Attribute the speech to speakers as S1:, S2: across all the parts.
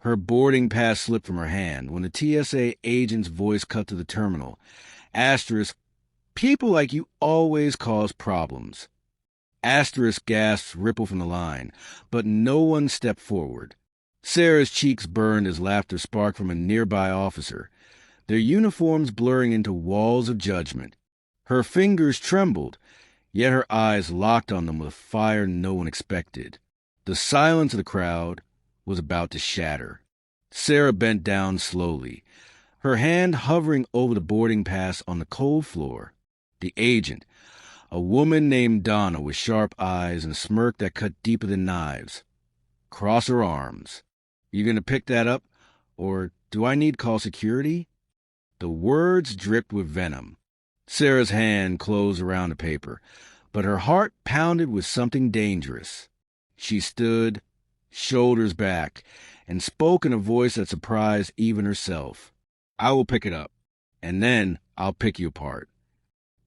S1: Her boarding pass slipped from her hand when the TSA agent's voice cut to the terminal. Asterisk, people like you always cause problems. Asterisk gasps rippled from the line, but no one stepped forward. Sarah's cheeks burned as laughter sparked from a nearby officer, their uniforms blurring into walls of judgment. Her fingers trembled, yet her eyes locked on them with fire no one expected. The silence of the crowd was about to shatter. Sarah bent down slowly, her hand hovering over the boarding pass on the cold floor. The agent, a woman named Donna with sharp eyes and a smirk that cut deeper than knives, crossed her arms. You gonna pick that up, or do I need call security? The words dripped with venom. Sarah's hand closed around the paper, but her heart pounded with something dangerous. She stood, shoulders back, and spoke in a voice that surprised even herself. I will pick it up, and then I'll pick you apart.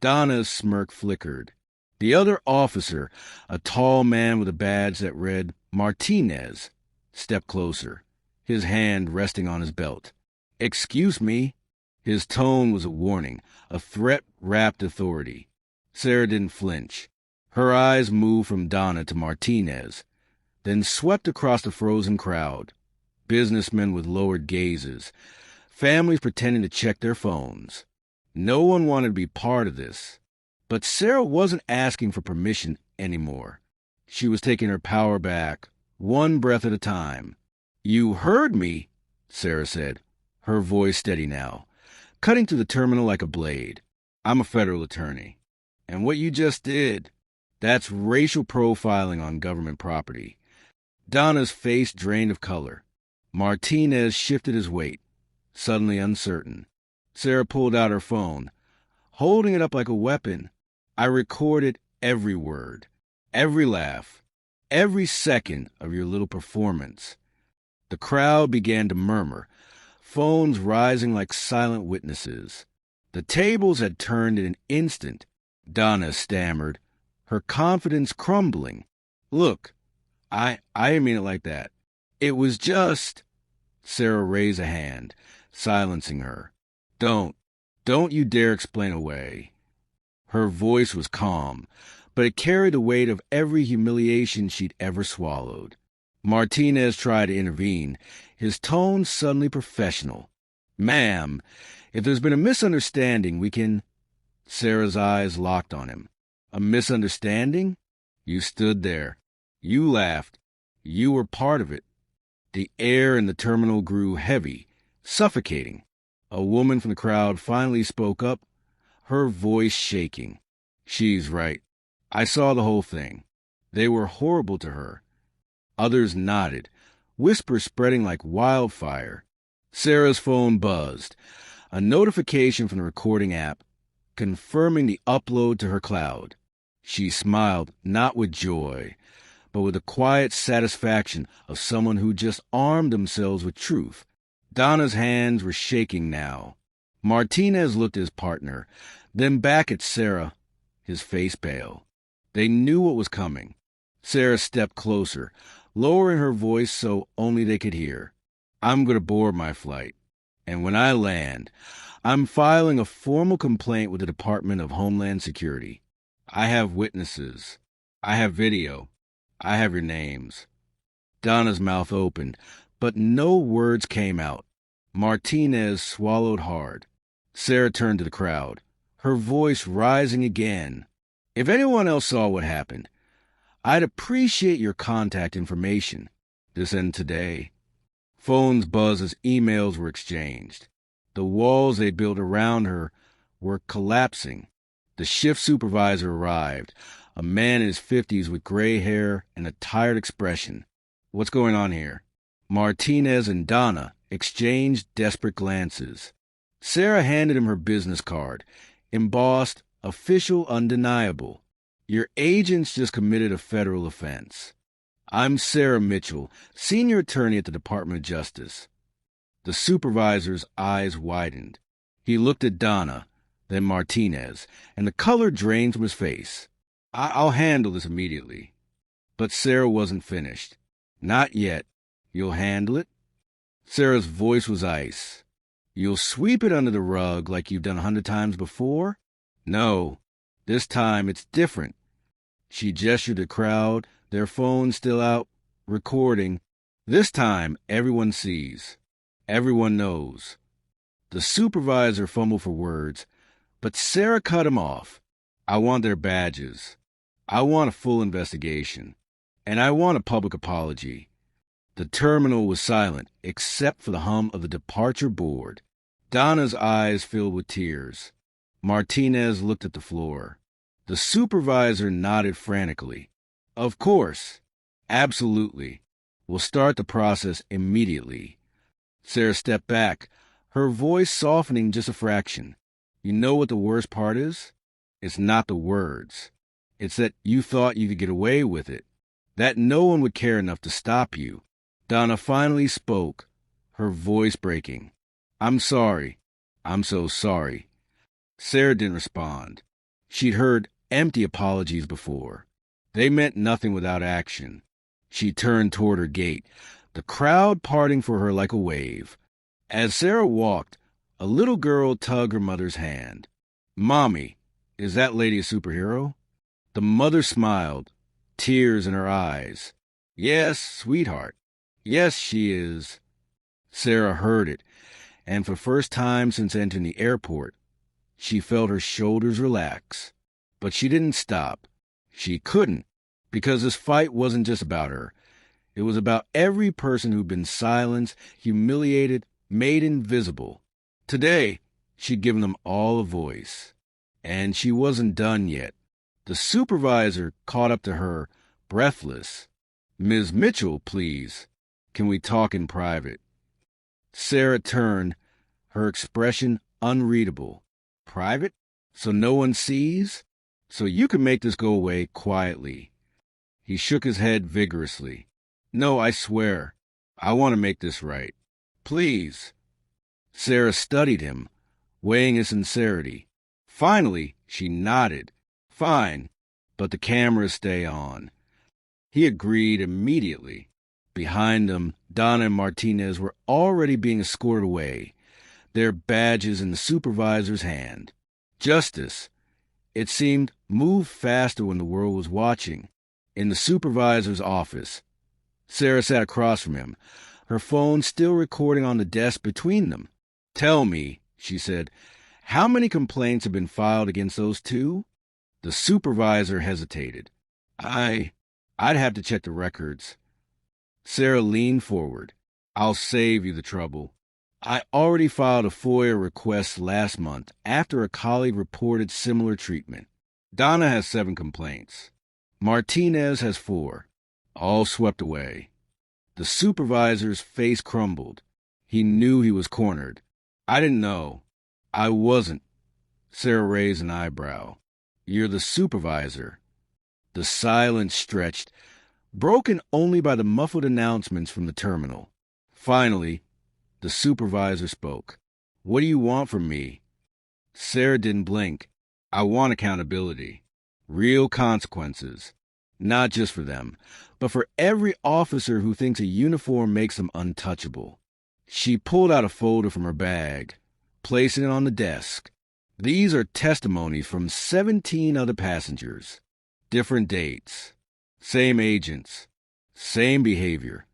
S1: Donna's smirk flickered. The other officer, a tall man with a badge that read Martinez, stepped closer, his hand resting on his belt. Excuse me. His tone was a warning, a threat-wrapped authority. Sarah didn't flinch. Her eyes moved from Donna to Martinez, then swept across the frozen crowd. Businessmen with lowered gazes, families pretending to check their phones. No one wanted to be part of this. But Sarah wasn't asking for permission anymore. She was taking her power back, one breath at a time. You heard me, Sarah said, her voice steady now, cutting through the terminal like a blade. I'm a federal attorney. And what you just did, that's racial profiling on government property. Donna's face drained of color. Martinez shifted his weight, suddenly uncertain. Sarah pulled out her phone, holding it up like a weapon. I recorded every word, every laugh, every second of your little performance. The crowd began to murmur, phones rising like silent witnesses. The tables had turned in an instant. Donna stammered, her confidence crumbling. Look, I didn't mean it like that. It was just... Sarah raised a hand, silencing her. Don't you dare explain away. Her voice was calm, but it carried the weight of every humiliation she'd ever swallowed. Martinez tried to intervene, his tone suddenly professional. Ma'am, if there's been a misunderstanding, we can... Sarah's eyes locked on him. A misunderstanding? You stood there. You laughed. You were part of it. The air in the terminal grew heavy, suffocating. A woman from the crowd finally spoke up, her voice shaking. She's right. I saw the whole thing. They were horrible to her. Others nodded, whispers spreading like wildfire. Sarah's phone buzzed, a notification from the recording app, confirming the upload to her cloud. She smiled, not with joy, but with the quiet satisfaction of someone who just armed themselves with truth. Donna's hands were shaking now. Martinez looked at his partner, then back at Sarah, his face pale. They knew what was coming. Sarah stepped closer, lowering her voice so only they could hear. I'm going to board my flight, and when I land, I'm filing a formal complaint with the Department of Homeland Security. I have witnesses. I have video. I have your names. Donna's mouth opened, but no words came out. Martinez swallowed hard. Sarah turned to the crowd, her voice rising again. If anyone else saw what happened, I'd appreciate your contact information. This end today. Phones buzzed as emails were exchanged. The walls they built around her were collapsing. The shift supervisor arrived, a man in his 50s with gray hair and a tired expression. What's going on here? Martinez and Donna exchanged desperate glances. Sarah handed him her business card, embossed, official, undeniable. Your agents just committed a federal offense. I'm Sarah Mitchell, senior attorney at the Department of Justice. The supervisor's eyes widened. He looked at Donna, then Martinez, and the color drained from his face. I'll handle this immediately. But Sarah wasn't finished. Not yet. You'll handle it? Sarah's voice was ice. You'll sweep it under the rug like you've done 100 times before? No, this time it's different. She gestured to the crowd, their phones still out, recording. This time, everyone sees. Everyone knows. The supervisor fumbled for words, but Sarah cut him off. I want their badges. I want a full investigation. And I want a public apology. The terminal was silent, except for the hum of the departure board. Donna's eyes filled with tears. Martinez looked at the floor. The supervisor nodded frantically. Of course. Absolutely. We'll start the process immediately. Sarah stepped back, her voice softening just a fraction. You know what the worst part is? It's not the words. It's that you thought you could get away with it. That no one would care enough to stop you. Donna finally spoke, her voice breaking. I'm sorry. I'm so sorry. Sarah didn't respond. She'd heard empty apologies before. They meant nothing without action. She turned toward her gate, the crowd parting for her like a wave. As Sarah walked, a little girl tugged her mother's hand. Mommy, is that lady a superhero? The mother smiled, tears in her eyes. Yes, sweetheart. Yes, she is. Sarah heard it, and for the first time since entering the airport, she felt her shoulders relax. But she didn't stop. She couldn't, because this fight wasn't just about her. It was about every person who'd been silenced, humiliated, made invisible. Today, she'd given them all a voice. And she wasn't done yet. The supervisor caught up to her, breathless. Ms. Mitchell, please. Can we talk in private? Sarah turned, her expression unreadable. Private? So no one sees? So you can make this go away quietly. He shook his head vigorously. No, I swear. I want to make this right. Please. Sarah studied him, weighing his sincerity. Finally, she nodded. Fine, but the cameras stay on. He agreed immediately. Behind them, Donna and Martinez were already being escorted away, their badges in the supervisor's hand. Justice, it seemed, moved faster when the world was watching. In the supervisor's office, Sarah sat across from him, her phone still recording on the desk between them. Tell me, she said, how many complaints have been filed against those two? The supervisor hesitated. I'd have to check the records. Sarah leaned forward. I'll save you the trouble. I already filed a FOIA request last month after a colleague reported similar treatment. Donna has 7 complaints. Martinez has 4, all swept away. The supervisor's face crumbled. He knew he was cornered. I didn't know. I wasn't. Sarah raised an eyebrow. You're the supervisor. The silence stretched, broken only by the muffled announcements from the terminal. Finally, the supervisor spoke. What do you want from me? Sarah didn't blink. I want accountability. Real consequences. Not just for them, but for every officer who thinks a uniform makes them untouchable. She pulled out a folder from her bag, placing it on the desk. These are testimonies from 17 other passengers. Different dates. Same agents. Same behavior.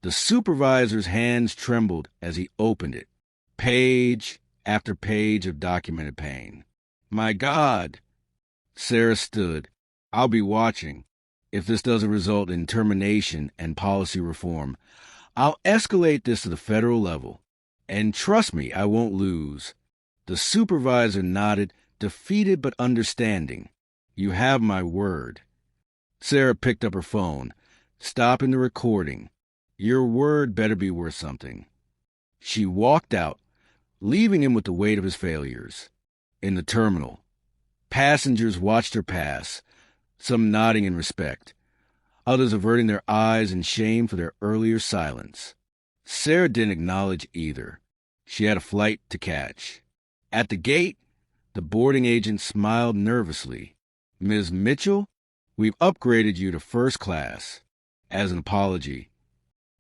S1: The supervisor's hands trembled as he opened it. Page after page of documented pain. My God! Sarah stood. I'll be watching. If this doesn't result in termination and policy reform, I'll escalate this to the federal level. And trust me, I won't lose. The supervisor nodded, defeated but understanding. You have my word. Sarah picked up her phone, stopping the recording. Your word better be worth something. She walked out, leaving him with the weight of his failures. In the terminal, passengers watched her pass, some nodding in respect, others averting their eyes in shame for their earlier silence. Sarah didn't acknowledge either. She had a flight to catch. At the gate, the boarding agent smiled nervously. Ms. Mitchell, we've upgraded you to first class. As an apology.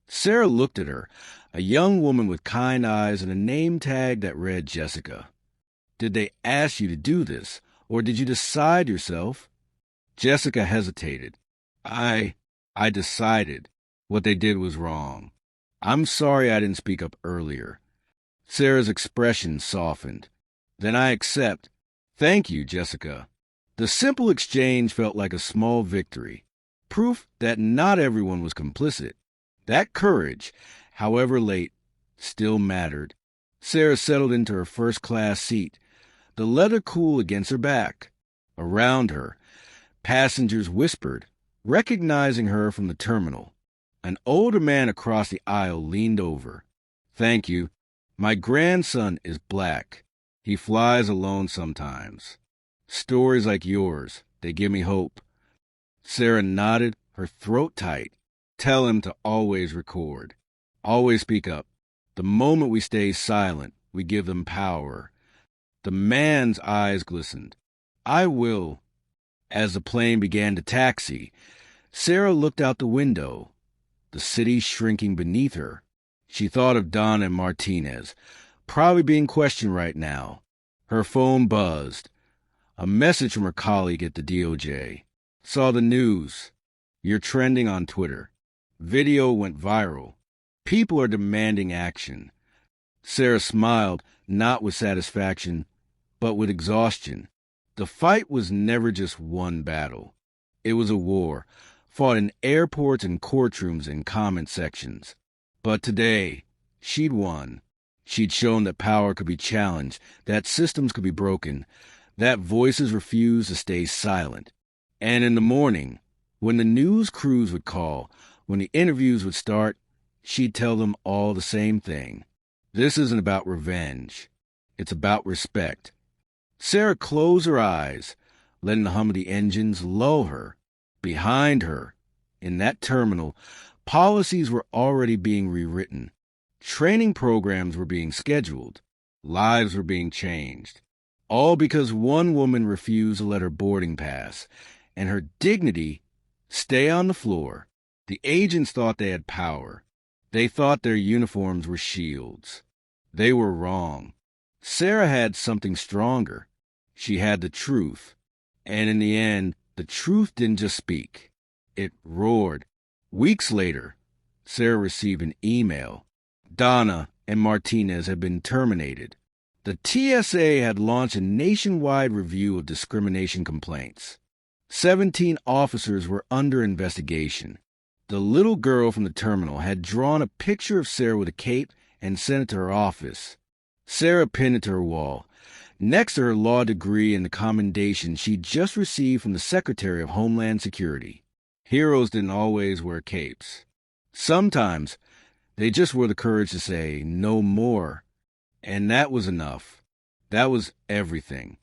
S1: Sarah looked at her, a young woman with kind eyes and a name tag that read Jessica. Did they ask you to do this, or did you decide yourself? Jessica hesitated. I decided what they did was wrong. I'm sorry I didn't speak up earlier. Sarah's expression softened. Then I accept. Thank you, Jessica. The simple exchange felt like a small victory, proof that not everyone was complicit. That courage, however late, still mattered. Sarah settled into her first-class seat, the leather cool against her back. Around her, passengers whispered, recognizing her from the terminal. An older man across the aisle leaned over. Thank you. My grandson is black. He flies alone sometimes. Stories like yours, they give me hope. Sarah nodded, her throat tight. Tell him to always record. Always speak up. The moment we stay silent, we give them power. The man's eyes glistened. I will. As the plane began to taxi, Sarah looked out the window, the city shrinking beneath her. She thought of Donna and Martinez, probably being questioned right now. Her phone buzzed. A message from her colleague at the DOJ. Saw the news. You're trending on Twitter. Video went viral. People are demanding action. Sarah smiled, not with satisfaction, but with exhaustion. The fight was never just one battle. It was a war, fought in airports and courtrooms and comment sections. But today, she'd won. She'd shown that power could be challenged, that systems could be broken, that voices refused to stay silent. And in the morning, when the news crews would call, when the interviews would start, she'd tell them all the same thing. This isn't about revenge. It's about respect. Sarah closed her eyes, letting the hum of the engines lull her. Behind her, in that terminal, policies were already being rewritten. Training programs were being scheduled. Lives were being changed. All because one woman refused to let her boarding pass, and her dignity stay on the floor. The agents thought they had power. They thought their uniforms were shields. They were wrong. Sarah had something stronger. She had the truth. And in the end, the truth didn't just speak. It roared. Weeks later, Sarah received an email. Donna and Martinez had been terminated. The TSA had launched a nationwide review of discrimination complaints. 17 officers were under investigation. The little girl from the terminal had drawn a picture of Sarah with a cape and sent it to her office. Sarah pinned it to her wall, next to her law degree and the commendation she'd just received from the Secretary of Homeland Security. Heroes didn't always wear capes. Sometimes they just wore the courage to say, no more. And that was enough. That was everything.